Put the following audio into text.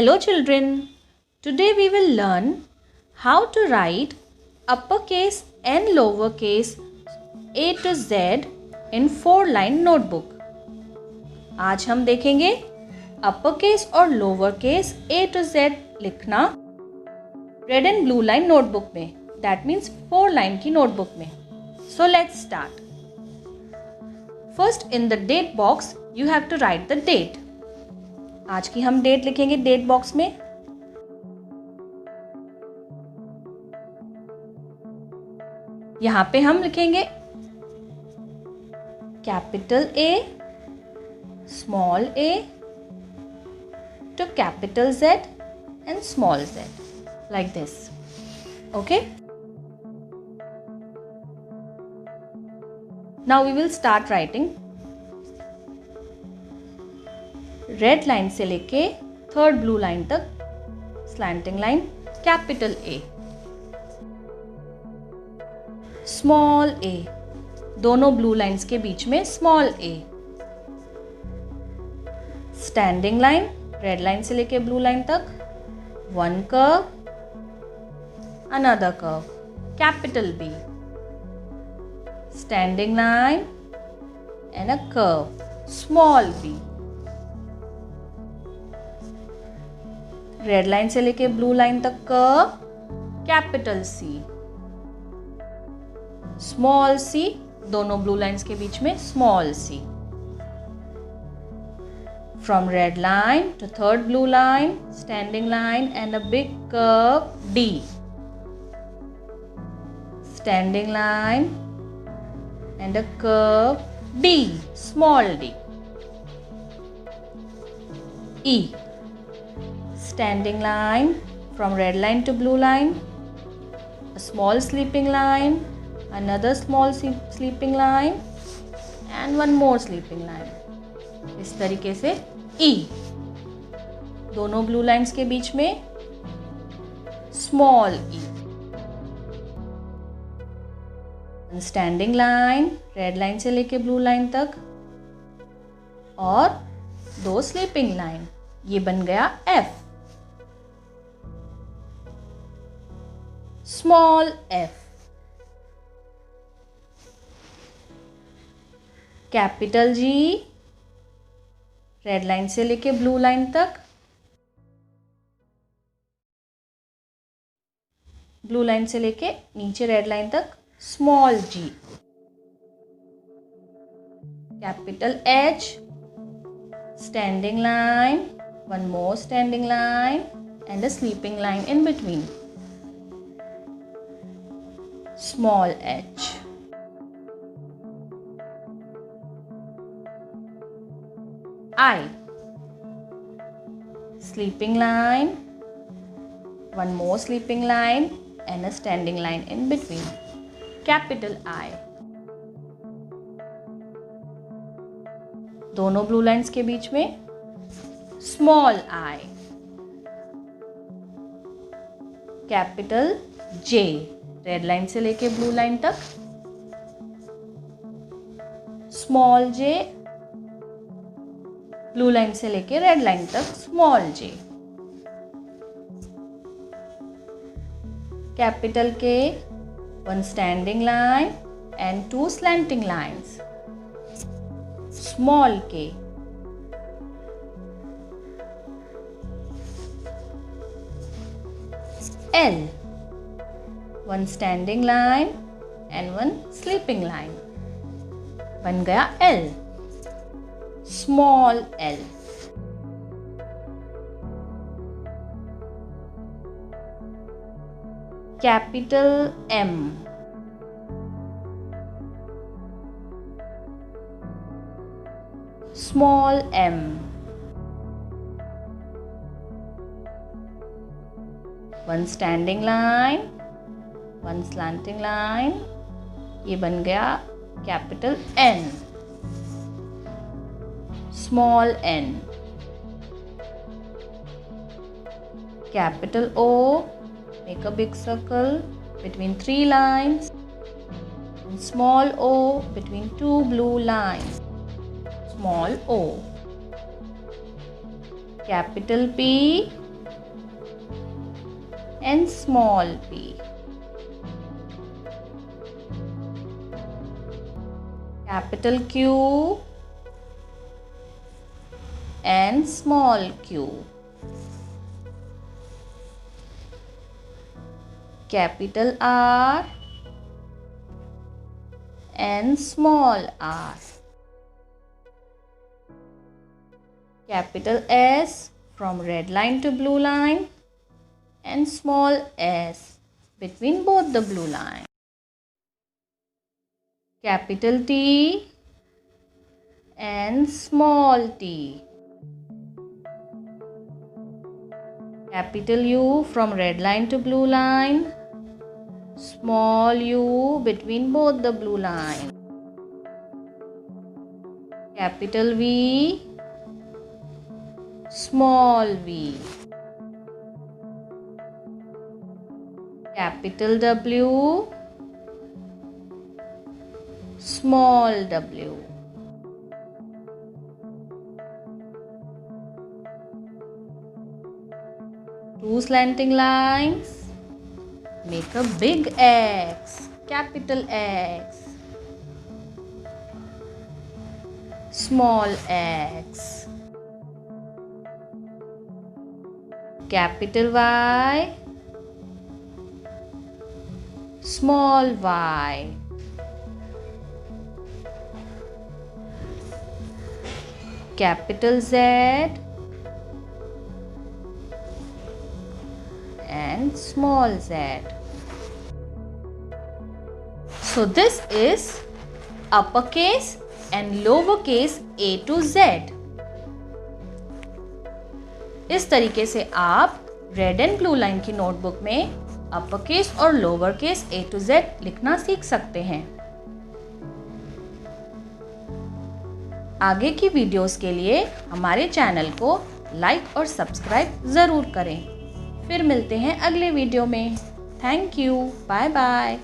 Hello children, today we will learn how to write uppercase and lowercase A to Z in 4-line notebook. आज हम देखेंगे uppercase और lowercase A to Z लिखना red and blue line notebook में, that means 4-line की notebook में. So let's start. First in the date box you have to write the date. आज की हम डेट लिखेंगे डेट बॉक्स में. यहां पे हम लिखेंगे capital A, small a to capital Z and small z like this. Okay? Now we will start writing. Red line से लेके थर्ड ब्लू लाइन तक slanting line capital A, small a, दोनों blue lines के बीच में small a, standing line red line से लेके blue line तक, one curve, another curve capital B, standing line and a curve small b. Red line से लेके blue line तक curve capital C, small c, दोनों ब्लू लाइंस के बीच में small c. From red line two third blue line standing line and a big curve D, standing line and a curve D, small d. E, standing line from red line to blue line, a small sleeping line, another small sleeping line and one more sleeping line. इस तरीके से E, दोनों blue lines के बीच में small e, standing line red line से लेके blue line तक और दो स्लीपिंग लाइन, ये बन गया F, small f. Capital G red line से लेके ब्लू लाइन तक, ब्लू लाइन से लेके नीचे रेड लाइन तक small g. Capital H, standing line, one more standing line and a sleeping line in between, small h. I, sleeping line, one more sleeping line and a standing line in between, capital I. दोनों blue lines के बीच में small i. Capital J, red line से लेके blue line तक small j, blue line से लेके red line तक small j. Capital K, one standing line and two slanting lines, small k. L, one standing line and one sleeping line, बन गया L, small l. Capital M, small m. One standing line, one slanting line, ये बन गया capital N, small n. Capital O, make a big circle between three lines and small o between two blue lines, small o. Capital P, and small p. Capital Q and small q. Capital R and small r. Capital S from red line to blue line and small s between both the blue line. Capital T and small t. Capital U from red line to blue line, small u between both the blue line. Capital V, small v. Capital W, small w. Two slanting lines make a big X, capital X, small x. Capital Y, small y. Capital Z and small z. So this is uppercase and lowercase a to z. इस तरीके से आप red and blue line की notebook में uppercase और lowercase A to Z लिखना सीख सकते हैं। आगे की वीडियोस के लिए हमारे चैनल को लाइक और सब्सक्राइब ज़रूर करें। फिर मिलते हैं अगले वीडियो में। Thank you, bye bye.